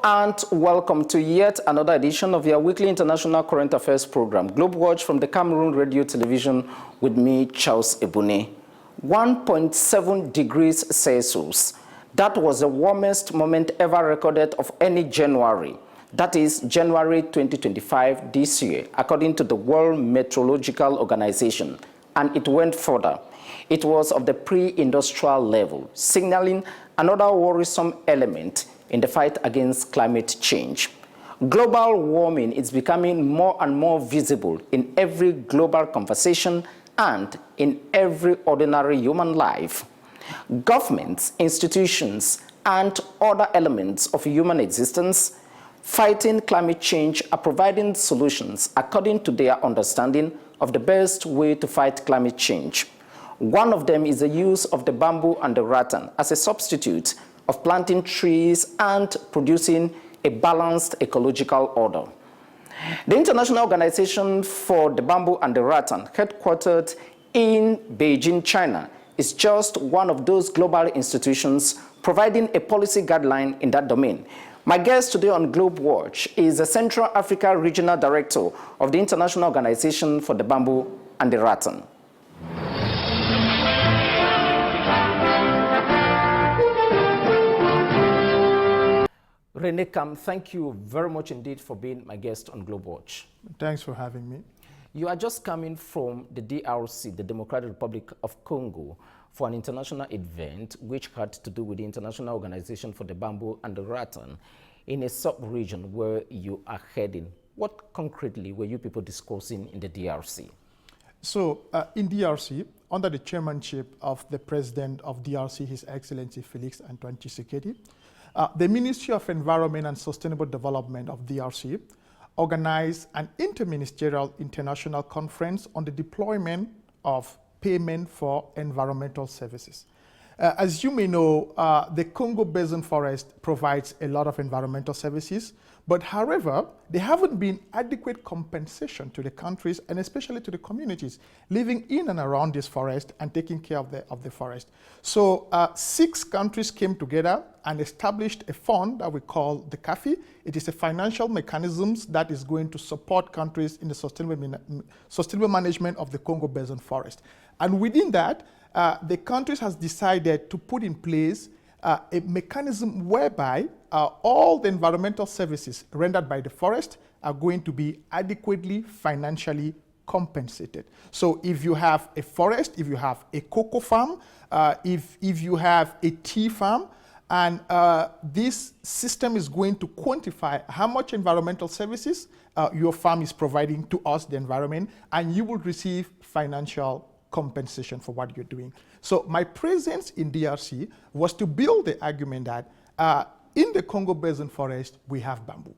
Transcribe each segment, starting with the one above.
and welcome to yet another edition of your weekly international current affairs program, Globe Watch from the Cameroon Radio Television with me, Charles Ebune. 1.7 degrees Celsius. That was the warmest moment ever recorded of any January. That is January 2025 this year, according to the World Meteorological Organization. And it went further. It was of the pre-industrial level, signaling another worrisome element in the fight against climate change. Global warming is becoming more and more visible in every global conversation and in every ordinary human life. Governments, institutions, and other elements of human existence fighting climate change are providing solutions according to their understanding of the best way to fight climate change. One of them is the use of the bamboo and the rattan as a substitute of planting trees and producing a balanced ecological order. The International Organization for the Bamboo and the Rattan, headquartered in Beijing, China, is just one of those global institutions providing a policy guideline in that domain. My guest today on Globe Watch is the Central Africa Regional Director of the International Organization for the Bamboo and the Rattan. Rene, Kaam, thank you very much indeed for being my guest on Globe Watch. Thanks for having me. You are just coming from the DRC, the Democratic Republic of Congo, for an international event which had to do with the International Organization for the Bamboo and the Rattan in a sub-region where you are heading. What concretely were you people discussing in the DRC? So in DRC, under the chairmanship of the President of DRC, His Excellency Felix Antoine Tshisekedi, the Ministry of Environment and Sustainable Development of DRC organized an interministerial international conference on the deployment of payment for environmental services. As you may know, the Congo Basin Forest provides a lot of environmental services, but however, there haven't been adequate compensation to the countries and especially to the communities living in and around this forest and taking care of the forest. So 6 countries came together and established a fund that we call the CAFI. It is a financial mechanism that is going to support countries in the sustainable management of the Congo Basin Forest. And within that, the countries has decided to put in place a mechanism whereby all the environmental services rendered by the forest are going to be adequately financially compensated. So if you have a forest, if you have a cocoa farm, if you have a tea farm, and this system is going to quantify how much environmental services your farm is providing to us, the environment, and you will receive financial compensation for what you're doing. So my presence in DRC was to build the argument that in the Congo Basin Forest, we have bamboo,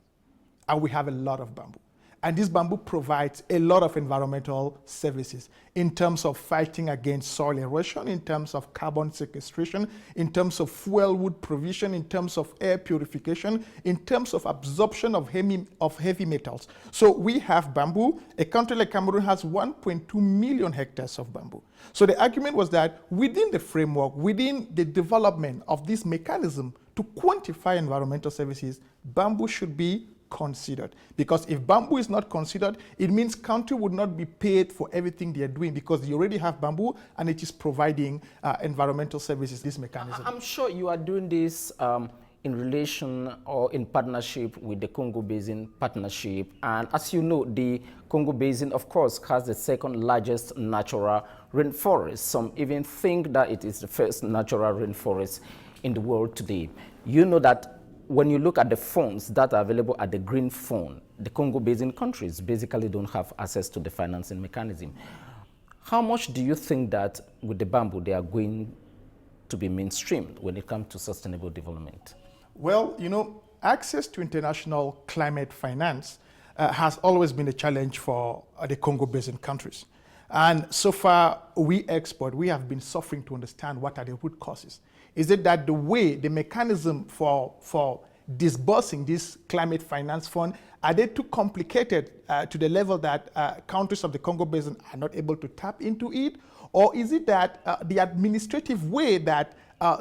and we have a lot of bamboo. And this bamboo provides a lot of environmental services in terms of fighting against soil erosion, in terms of carbon sequestration, in terms of fuel wood provision, in terms of air purification, in terms of absorption of heavy metals. So we have bamboo. A country like Cameroon has 1.2 million hectares of bamboo. So the argument was that within the framework, within the development of this mechanism to quantify environmental services, bamboo should be considered. Because if bamboo is not considered, it means country would not be paid for everything they are doing because they already have bamboo and it is providing environmental services, this mechanism. I'm sure you are doing this in relation or in partnership with the Congo Basin Partnership. And as you know, the Congo Basin, of course, has the second largest natural rainforest. Some even think that it is the first natural rainforest in the world today. You know that when you look at the funds that are available at the Green Fund, the Congo Basin countries basically don't have access to the financing mechanism. How much do you think that with the bamboo they are going to be mainstreamed when it comes to sustainable development? Well, you know, access to international climate finance has always been a challenge for the Congo Basin countries. And so far, we have been suffering to understand what are the root causes. Is it that the way, the mechanism for disbursing this climate finance fund, are they too complicated to the level that countries of the Congo Basin are not able to tap into it? Or is it that the administrative way that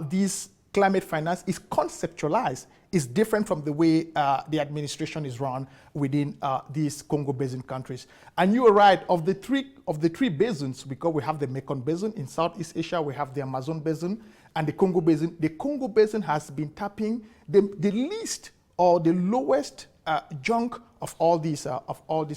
these climate finance is conceptualized is different from the way the administration is run within these Congo Basin countries. And you are right, of the three basins, because we have the Mekong Basin in Southeast Asia, we have the Amazon Basin and the Congo Basin. The Congo Basin has been tapping the least or the lowest junk of all these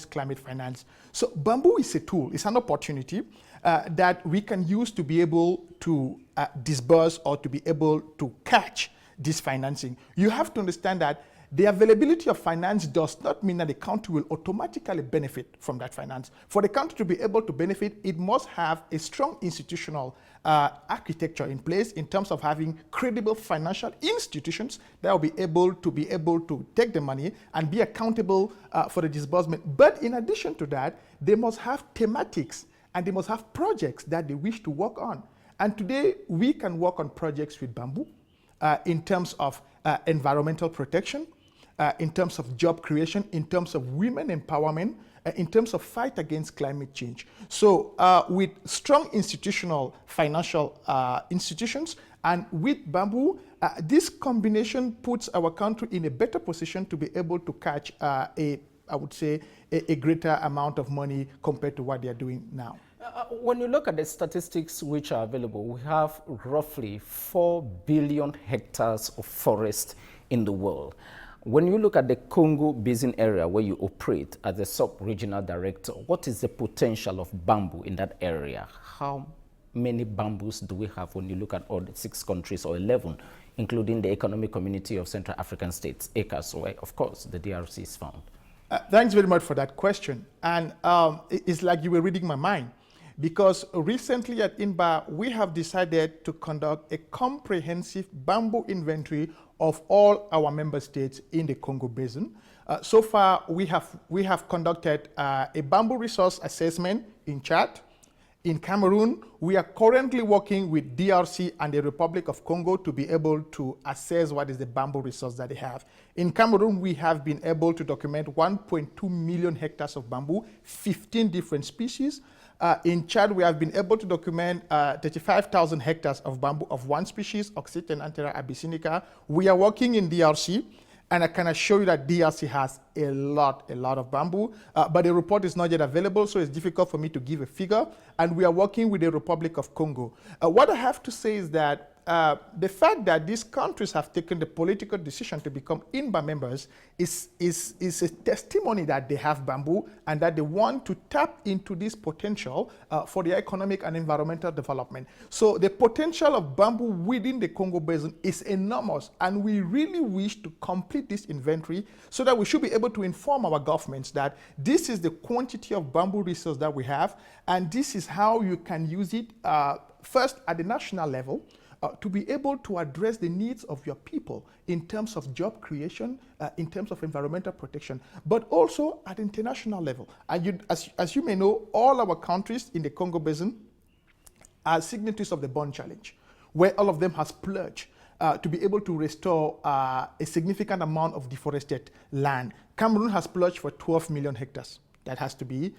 climate finance. So bamboo is a tool, it's an opportunity that we can use to be able to disburse or to be able to catch this financing. You have to understand that the availability of finance does not mean that the country will automatically benefit from that finance. For the country to be able to benefit, it must have a strong institutional architecture in place in terms of having credible financial institutions that will be able to take the money and be accountable for the disbursement. But in addition to that, they must have thematics and they must have projects that they wish to work on. And today, we can work on projects with bamboo in terms of environmental protection, in terms of job creation, in terms of women empowerment, in terms of fight against climate change. So with strong institutional financial institutions and with bamboo, this combination puts our country in a better position to be able to catch I would say, a greater amount of money compared to what they are doing now. When you look at the statistics which are available, we have roughly 4 billion hectares of forest in the world. When you look at the Congo Basin area where you operate as a sub-regional director, what is the potential of bamboo in that area? How many bamboos do we have when you look at all the 6 countries or 11, including the Economic Community of Central African States, ECAS, where of course the DRC is found? Thanks very much for that question. And it's like you were reading my mind, because recently at INBAR, we have decided to conduct a comprehensive bamboo inventory of all our member states in the Congo Basin. So far, we have conducted a bamboo resource assessment in Chad. In Cameroon, we are currently working with DRC and the Republic of Congo to be able to assess what is the bamboo resource that they have. In Cameroon, we have been able to document 1.2 million hectares of bamboo, 15 different species. In Chad, we have been able to document 35,000 hectares of bamboo of one species, Oxytena antera abyssinica. We are working in DRC, and I can assure you that DRC has a lot of bamboo, but the report is not yet available, so it's difficult for me to give a figure. And we are working with the Republic of Congo. What I have to say is that the fact that these countries have taken the political decision to become INBAR members is a testimony that they have bamboo and that they want to tap into this potential for their economic and environmental development. So the potential of bamboo within the Congo Basin is enormous, and we really wish to complete this inventory so that we should be able to inform our governments that this is the quantity of bamboo resource that we have, and this is how you can use it first at the national level, to be able to address the needs of your people in terms of job creation, in terms of environmental protection, but also at international level. And as you may know, all our countries in the Congo Basin are signatories of the Bond Challenge, where all of them has pledged to be able to restore a significant amount of deforested land. Cameroon has pledged for 12 million hectares that has to be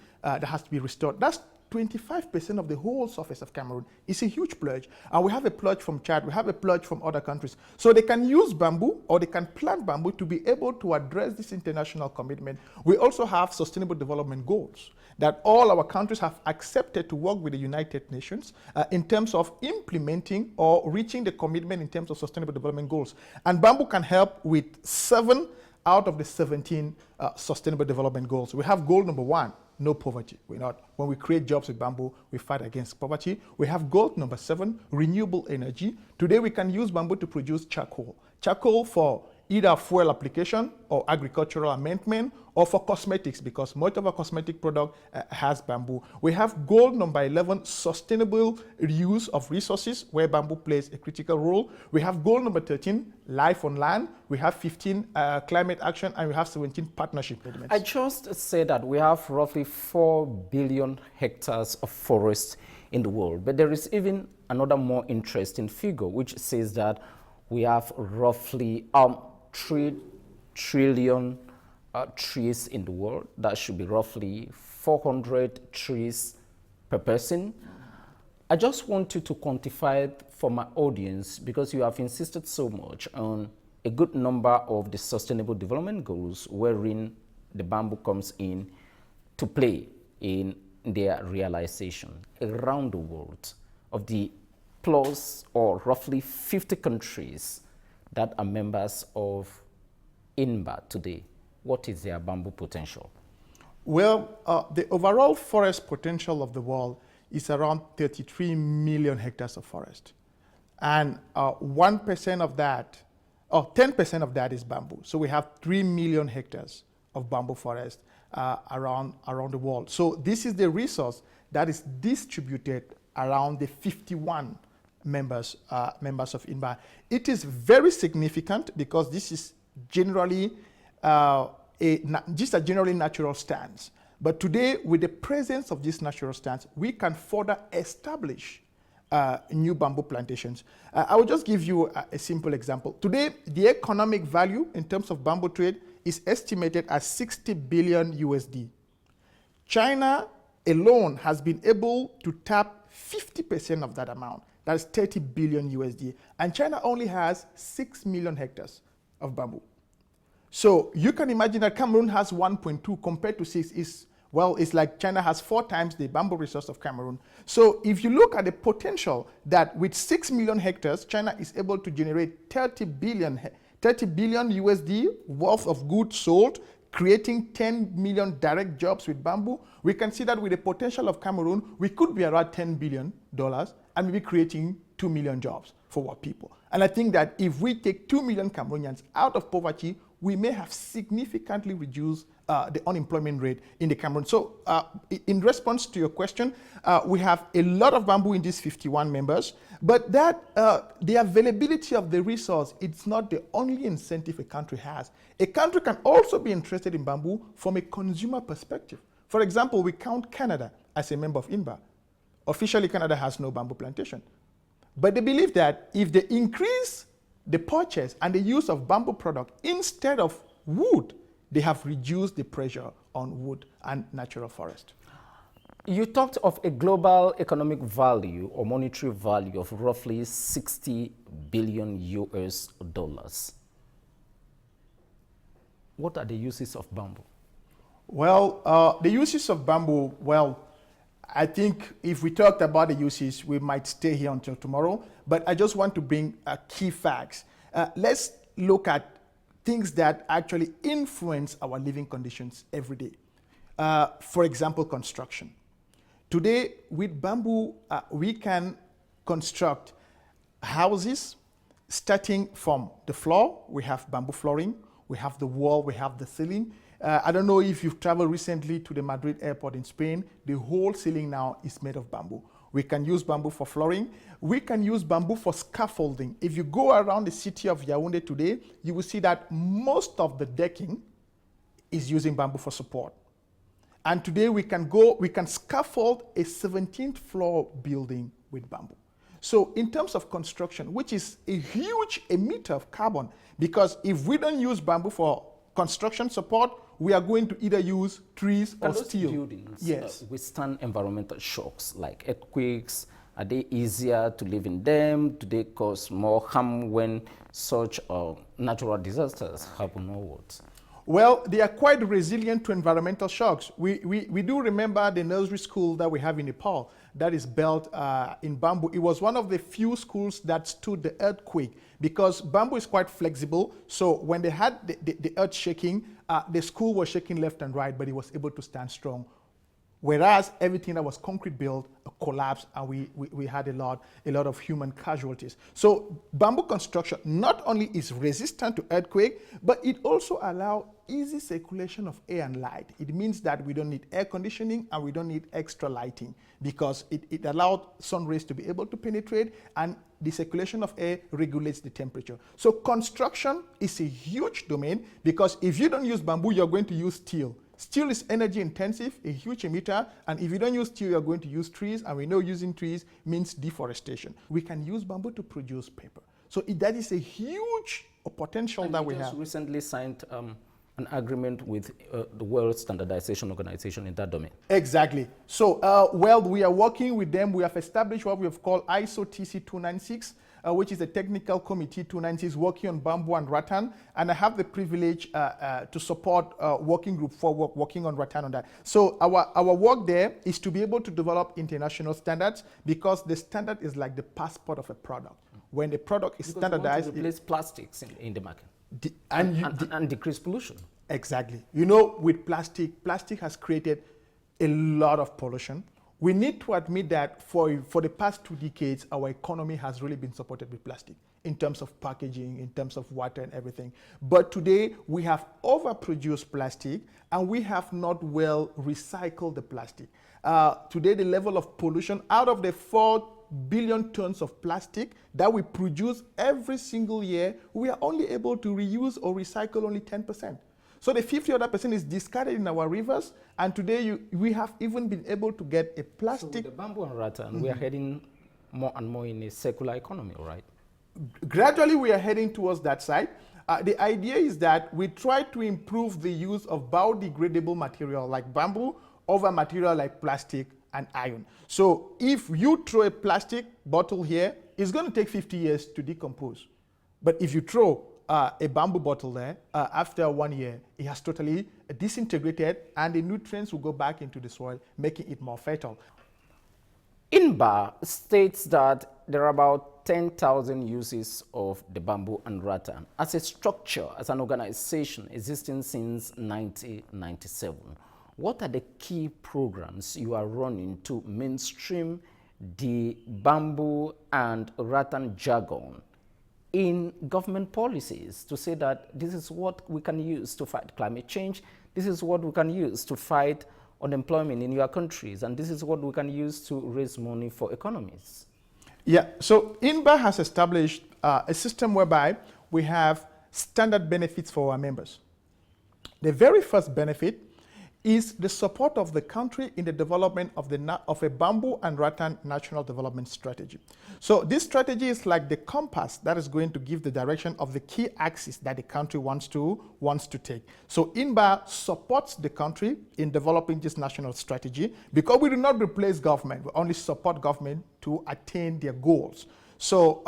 restored. That's 25% of the whole surface of Cameroon. Is a huge pledge. And we have a pledge from Chad, we have a pledge from other countries. So they can use bamboo or they can plant bamboo to be able to address this international commitment. We also have sustainable development goals that all our countries have accepted to work with the United Nations in terms of implementing or reaching the commitment in terms of sustainable development goals. And bamboo can help with 7 out of the 17 sustainable development goals. We have goal number 1, no poverty. When we create jobs with bamboo, we fight against poverty. We have goal number 7, renewable energy. Today we can use bamboo to produce charcoal. Charcoal for either fuel application or agricultural amendment or for cosmetics, because most of our cosmetic product has bamboo. We have goal number 11, sustainable use of resources, where bamboo plays a critical role. We have goal number 13, life on land. We have 15, climate action, and we have 17, partnership elements. I just said that we have roughly 4 billion hectares of forest in the world, but there is even another more interesting figure, which says that we have roughly 3 trillion trees in the world. That should be roughly 400 trees per person. I just want you to quantify it for my audience, because you have insisted so much on a good number of the Sustainable Development Goals wherein the bamboo comes in to play in their realization around the world. Of the plus or roughly 50 countries that are members of INBAR today, what is their bamboo potential? Well, the overall forest potential of the world is around 33 million hectares of forest. And 1% of that, or 10% of that is bamboo. So we have 3 million hectares of bamboo forest around the world. So this is the resource that is distributed around the 51 members of INBAR. It is very significant because this is generally just a generally natural stance. But today, with the presence of this natural stance, we can further establish new bamboo plantations. I will just give you a simple example. Today, the economic value in terms of bamboo trade is estimated at 60 billion USD. China alone has been able to tap 50% of that amount. That's 30 billion USD. And China only has 6 million hectares of bamboo. So you can imagine that Cameroon has 1.2 compared to 6 it's like China has 4 times the bamboo resource of Cameroon. So if you look at the potential that with 6 million hectares, China is able to generate 30 billion USD worth of goods sold, creating 10 million direct jobs with bamboo. We can see that with the potential of Cameroon, we could be around $10 billion and maybe creating 2 million jobs for our people. And I think that if we take 2 million Cameroonians out of poverty, we may have significantly reduced the unemployment rate in the Cameroon. So in response to your question, we have a lot of bamboo in these 51 members, but that the availability of the resource, it's not the only incentive a country has. A country can also be interested in bamboo from a consumer perspective. For example, we count Canada as a member of INBAR. Officially, Canada has no bamboo plantation. But they believe that if they increase the purchase and the use of bamboo product instead of wood, they have reduced the pressure on wood and natural forest. You talked of a global economic value or monetary value of roughly 60 billion US dollars. What are the uses of bamboo? Well, the uses of bamboo, well, I think if we talked about the uses, we might stay here until tomorrow, but I just want to bring key facts. Let's look at things that actually influence our living conditions every day. For example, construction. Today, with bamboo, we can construct houses starting from the floor. We have bamboo flooring, we have the wall, we have the ceiling. I don't know if you've traveled recently to the Madrid airport in Spain. The whole ceiling now is made of bamboo. We can use bamboo for flooring. We can use bamboo for scaffolding. If you go around the city of Yaoundé today, you will see that most of the decking is using bamboo for support. And today we can scaffold a 17th floor building with bamboo. So in terms of construction, which is a huge emitter of carbon, because if we don't use bamboo for construction support, we are going to either use trees or steel. Buildings withstand environmental shocks like earthquakes? Are they easier to live in them? Do they cause more harm when such natural disasters happen or what? Well, they are quite resilient to environmental shocks. We do remember the nursery school that we have in Nepal that is built in bamboo. It was one of the few schools that stood the earthquake because bamboo is quite flexible. So when they had the earth shaking, the school was shaking left and right, but it was able to stand strong. Whereas everything that was concrete built collapsed, and we had a lot of human casualties. So bamboo construction not only is resistant to earthquake, but it also allows easy circulation of air and light. It means that we don't need air conditioning and we don't need extra lighting because it allows sun rays to be able to penetrate, and the circulation of air regulates the temperature. So construction is a huge domain because if you don't use bamboo, you're going to use steel. Steel is energy intensive, a huge emitter, and if you don't use steel, you're going to use trees, and we know using trees means deforestation. We can use bamboo to produce paper. So that is a huge potential that we have. Recently signed an agreement with the World Standardization Organization in that domain? Exactly. So, well, we are working with them. We have established what we have called ISO TC 296, which is a technical committee 296 working on bamboo and rattan. And I have the privilege to support working group 4 working on rattan on that. So our work there is to be able to develop international standards, because the standard is like the passport of a product. When the product is because standardized, you want to replace plastics in the market and decrease pollution. Exactly. You know, with plastic has created a lot of pollution. We need to admit that for the past 2 decades, our economy has really been supported with plastic in terms of packaging, in terms of water and everything. But today, we have overproduced plastic and we have not well recycled the plastic. Today, the level of pollution out of the 4 billion tons of plastic that we produce every single year, we are only able to reuse or recycle only 10%. So the 50 other percent is discarded in our rivers, and today we have even been able to get a plastic. So with the bamboo and rattan, we are heading more and more in a circular economy, right? Gradually, we are heading towards that side. The idea is that we try to improve the use of biodegradable material like bamboo over material like plastic and iron. So if you throw a plastic bottle here, it's going to take 50 years to decompose. But if you throw a bamboo bottle there, after 1 year, it has totally disintegrated and the nutrients will go back into the soil, making it more fertile. INBAR states that there are about 10,000 uses of the bamboo and rattan as a structure, as an organization existing since 1997. What are the key programs you are running to mainstream the bamboo and rattan jargon in government policies, to say that this is what we can use to fight climate change, this is what we can use to fight unemployment in your countries, and this is what we can use to raise money for economies? Yeah, so INBAR has established a system whereby we have standard benefits for our members. The very first benefit is the support of the country in the development of a bamboo and rattan national development strategy. So this strategy is like the compass that is going to give the direction of the key axis that the country wants to take. So INBAR supports the country in developing this national strategy, because we do not replace government, we only support government to attain their goals. So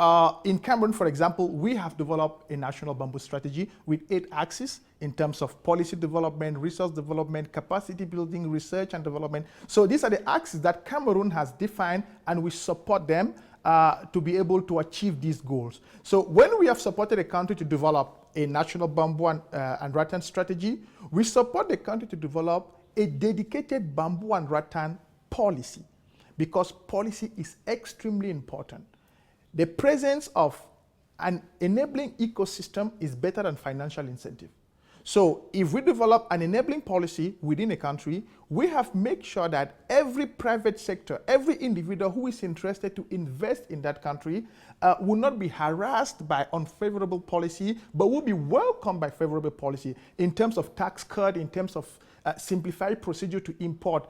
in Cameroon, for example, we have developed a national bamboo strategy with 8 axes in terms of policy development, resource development, capacity building, research and development. So these are the axes that Cameroon has defined, and we support them to be able to achieve these goals. So when we have supported a country to develop a national bamboo and rattan strategy, we support the country to develop a dedicated bamboo and rattan policy, because policy is extremely important. The presence of an enabling ecosystem is better than financial incentive. So if we develop an enabling policy within a country, we have made sure that every private sector, every individual who is interested to invest in that country will not be harassed by unfavorable policy, but will be welcomed by favorable policy in terms of tax cut, in terms of simplified procedure to import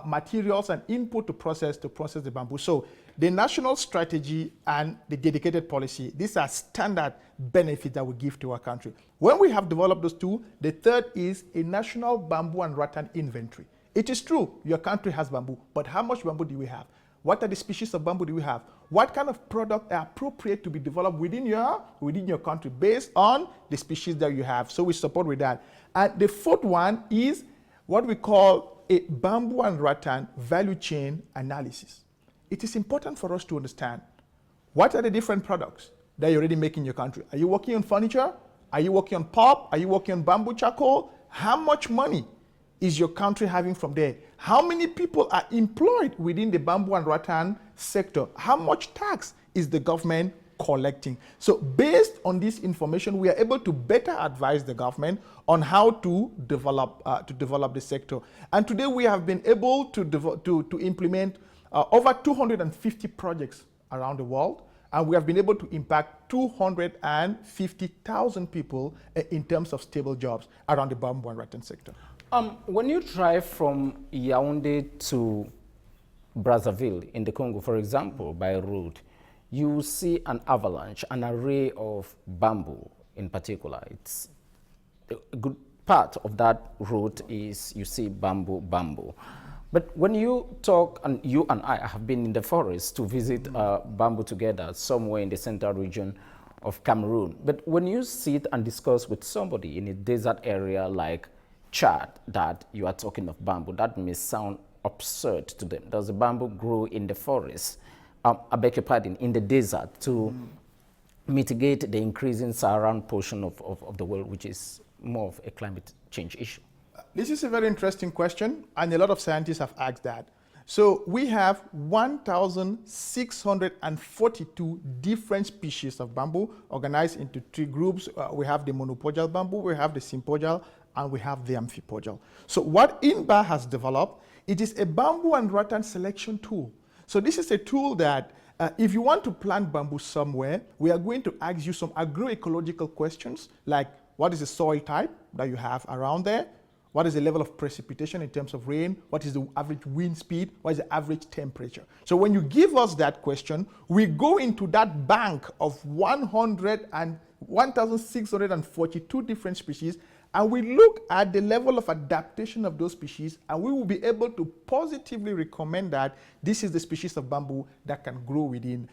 materials and input to process the bamboo. So the national strategy and the dedicated policy, these are standard benefits that we give to our country. When we have developed those two, the third is a national bamboo and rattan inventory. It is true, your country has bamboo, but how much bamboo do we have? What are the species of bamboo do we have? What kind of product are appropriate to be developed within your country based on the species that you have? So we support with that. And the fourth one is what we call a bamboo and rattan value chain analysis. It is important for us to understand what are the different products that you already make in your country. Are you working on furniture? Are you working on pulp? Are you working on bamboo charcoal? How much money is your country having from there? How many people are employed within the bamboo and rattan sector? How much tax is the government collecting? So based on this information, we are able to better advise the government on how to develop the sector. And today we have been able to implement over 250 projects around the world, and we have been able to impact 250,000 people in terms of stable jobs around the bamboo and rattan sector. When you drive from Yaoundé to Brazzaville in the Congo, for example, by road, you see an avalanche, an array of bamboo in particular. It's a good part of that route is, you see, bamboo. But when you talk, and you and I have been in the forest to visit bamboo together somewhere in the central region of Cameroon. But when you sit and discuss with somebody in a desert area like Chad that you are talking of bamboo, that may sound absurd to them. Does the bamboo grow in the forest, I beg your pardon, in the desert to mitigate the increasing Saharan portion of the world, which is more of a climate change issue? This is a very interesting question, and a lot of scientists have asked that. So we have 1,642 different species of bamboo organized into 3 groups. We have the monopodial bamboo, we have the sympodial, and we have the amphipodial. So what INBAR has developed, it is a bamboo and rattan selection tool. So this is a tool that if you want to plant bamboo somewhere, we are going to ask you some agroecological questions like, what is the soil type that you have around there? What is the level of precipitation in terms of rain? What is the average wind speed? What is the average temperature? So when you give us that question, we go into that bank of 1,642 different species, and we look at the level of adaptation of those species, and we will be able to positively recommend that this is the species of bamboo that can grow within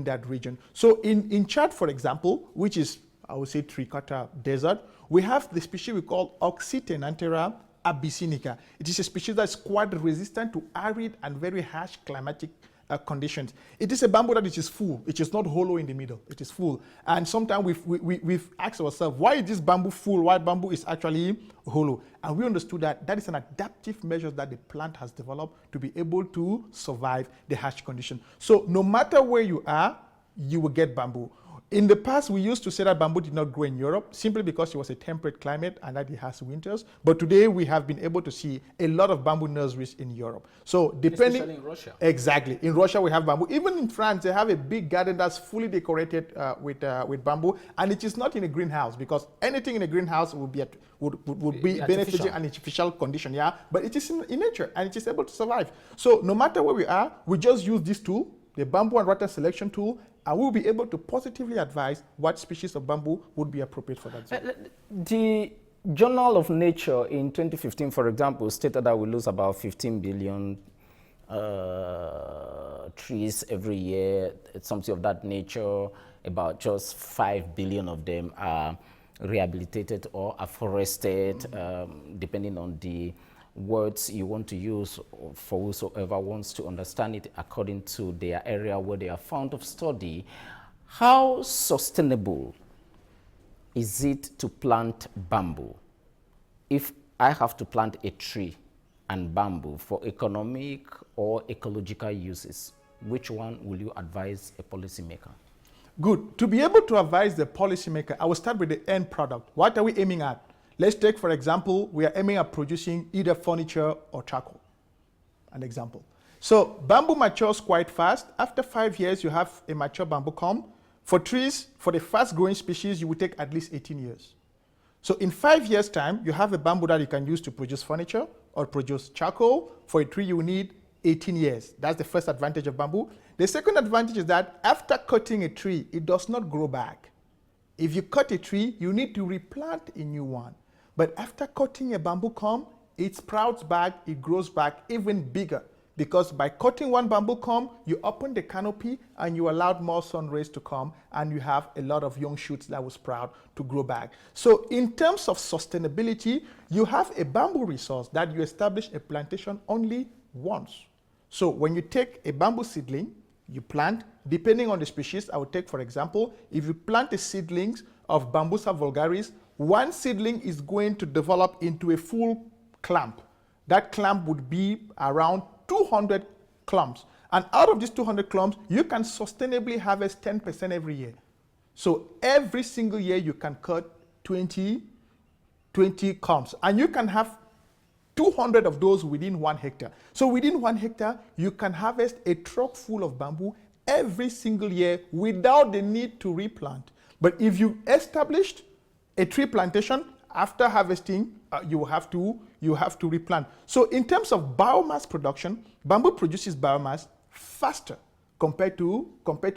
that region. So in Chad, for example, which is, I would say, three-quarter desert, we have the species we call Oxytenanthera abyssinica. It is a species that is quite resistant to arid and very harsh climatic conditions. It is a bamboo that it is full. It is not hollow in the middle. It is full. And sometimes we've asked ourselves, why is this bamboo full? Why bamboo is actually hollow? And we understood that that is an adaptive measure that the plant has developed to be able to survive the harsh condition. So no matter where you are, you will get bamboo. In the past, we used to say that bamboo did not grow in Europe simply because it was a temperate climate and that it has winters. But today, we have been able to see a lot of bamboo nurseries in Europe. So depending... Especially in Russia. Exactly. In Russia, we have bamboo. Even in France, they have a big garden that's fully decorated with bamboo. And it is not in a greenhouse, because anything in a greenhouse would be benefiting an artificial condition, yeah? But it is in nature, and it is able to survive. So no matter where we are, we just use this tool, the bamboo and rattan selection tool, and we'll be able to positively advise what species of bamboo would be appropriate for that zone. The Journal of Nature in 2015, for example, stated that we lose about 15 billion trees every year, something of that nature. About just 5 billion of them are rehabilitated or afforested, depending on the words you want to use for whosoever wants to understand it according to their area where they are found of study. How sustainable is it to plant bamboo? If I have to plant a tree and bamboo for economic or ecological uses, which one will you advise a policymaker? Good. To be able to advise the policymaker, I will start with the end product. What are we aiming at? Let's take, for example, we are aiming at producing either furniture or charcoal, an example. So bamboo matures quite fast. After 5 years, you have a mature bamboo come. For trees, for the fast-growing species, you will take at least 18 years. So in 5 years' time, you have a bamboo that you can use to produce furniture or produce charcoal. For a tree, you will need 18 years. That's the first advantage of bamboo. The second advantage is that after cutting a tree, it does not grow back. If you cut a tree, you need to replant a new one. But after cutting a bamboo come, it sprouts back, it grows back even bigger. Because by cutting one bamboo come, you open the canopy and you allowed more sun rays to come, and you have a lot of young shoots that will sprout to grow back. So in terms of sustainability, you have a bamboo resource that you establish a plantation only once. So when you take a bamboo seedling, you plant, depending on the species, I would take, for example, if you plant the seedlings of Bambusa vulgaris, one seedling is going to develop into a full clump. That clump would be around 200 clumps. And out of these 200 clumps, you can sustainably harvest 10% every year. So every single year, you can cut 20 clumps. And you can have 200 of those within 1 hectare. So within 1 hectare, you can harvest a truck full of bamboo every single year without the need to replant. But if you established a tree plantation, after harvesting, you have to replant. So in terms of biomass production, bamboo produces biomass faster compared to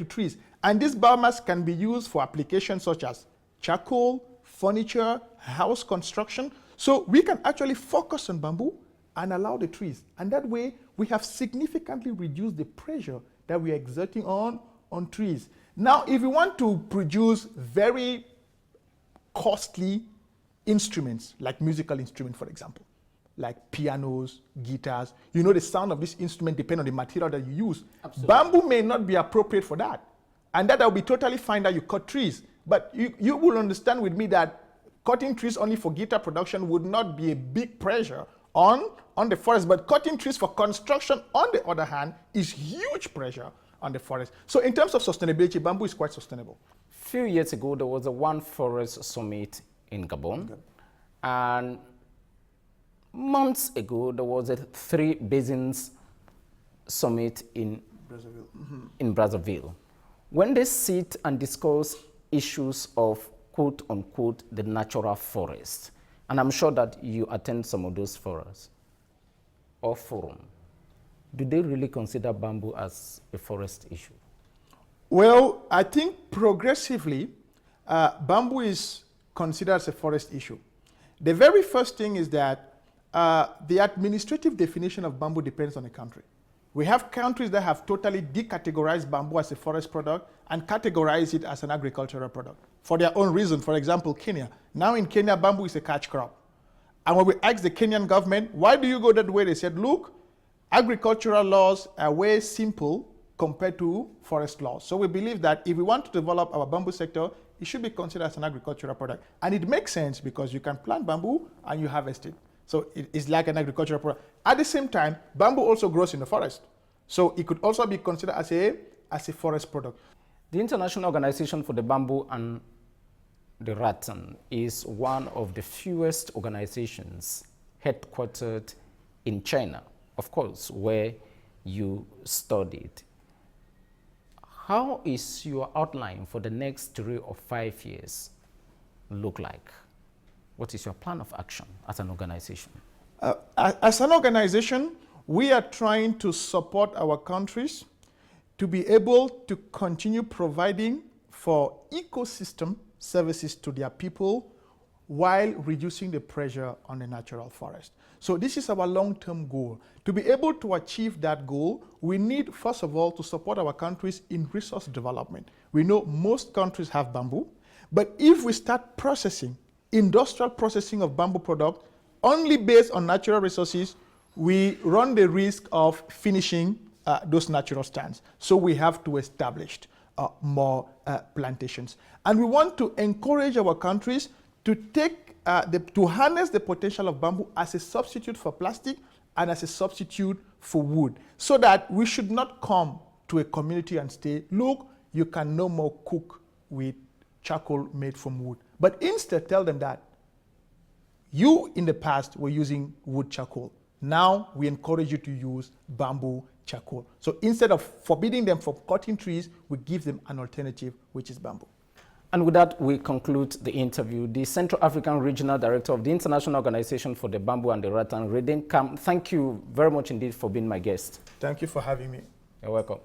trees. And this biomass can be used for applications such as charcoal, furniture, house construction. So we can actually focus on bamboo and allow the trees. And that way, we have significantly reduced the pressure that we are exerting on trees. Now, if we want to produce very costly instruments, like musical instruments, for example, like pianos, guitars, you know the sound of this instrument depends on the material that you use. Absolutely. Bamboo may not be appropriate for that. And that will be totally fine that you cut trees. But you will understand with me that cutting trees only for guitar production would not be a big pressure on the forest. But cutting trees for construction, on the other hand, is huge pressure on the forest. So in terms of sustainability, bamboo is quite sustainable. A few years ago, there was a One Forest Summit in Gabon. Okay. And months ago, there was a Three Basins Summit in Brazzaville. In Brazzaville. When they sit and discuss issues of quote unquote the natural forest, and I'm sure that you attend some of those forums or forum, do they really consider bamboo as a forest issue? Well, I think progressively, bamboo is considered as a forest issue. The very first thing is that the administrative definition of bamboo depends on the country. We have countries that have totally decategorized bamboo as a forest product and categorize it as an agricultural product for their own reason. For example, Kenya. Now in Kenya, bamboo is a catch crop. And when we asked the Kenyan government, why do you go that way? They said, look, agricultural laws are way simple compared to forest laws. So we believe that if we want to develop our bamboo sector, it should be considered as an agricultural product. And it makes sense because you can plant bamboo and you harvest it. So it's like an agricultural product. At the same time, bamboo also grows in the forest. So it could also be considered as a forest product. The International Organization for the Bamboo and the Rattan is one of the fewest organizations headquartered in China, of course, where you studied. How is your outline for the next 3 or 5 years look like? What is your plan of action as an organization? As an organization, we are trying to support our countries to be able to continue providing for ecosystem services to their people while reducing the pressure on the natural forest. So this is our long-term goal. To be able to achieve that goal, we need, first of all, to support our countries in resource development. We know most countries have bamboo, but if we start processing, industrial processing of bamboo product only based on natural resources, we run the risk of finishing those natural stands. So we have to establish more plantations. And we want to encourage our countries to take to harness the potential of bamboo as a substitute for plastic and as a substitute for wood, so that we should not come to a community and say, look, you can no more cook with charcoal made from wood. But instead tell them that you in the past were using wood charcoal. Now we encourage you to use bamboo charcoal. So instead of forbidding them from cutting trees, we give them an alternative, which is bamboo. And with that, we conclude the interview. The Central African Regional Director of the International Organization for the Bamboo and the Rattan, Rene Kaam, thank you very much indeed for being my guest. Thank you for having me. You're welcome.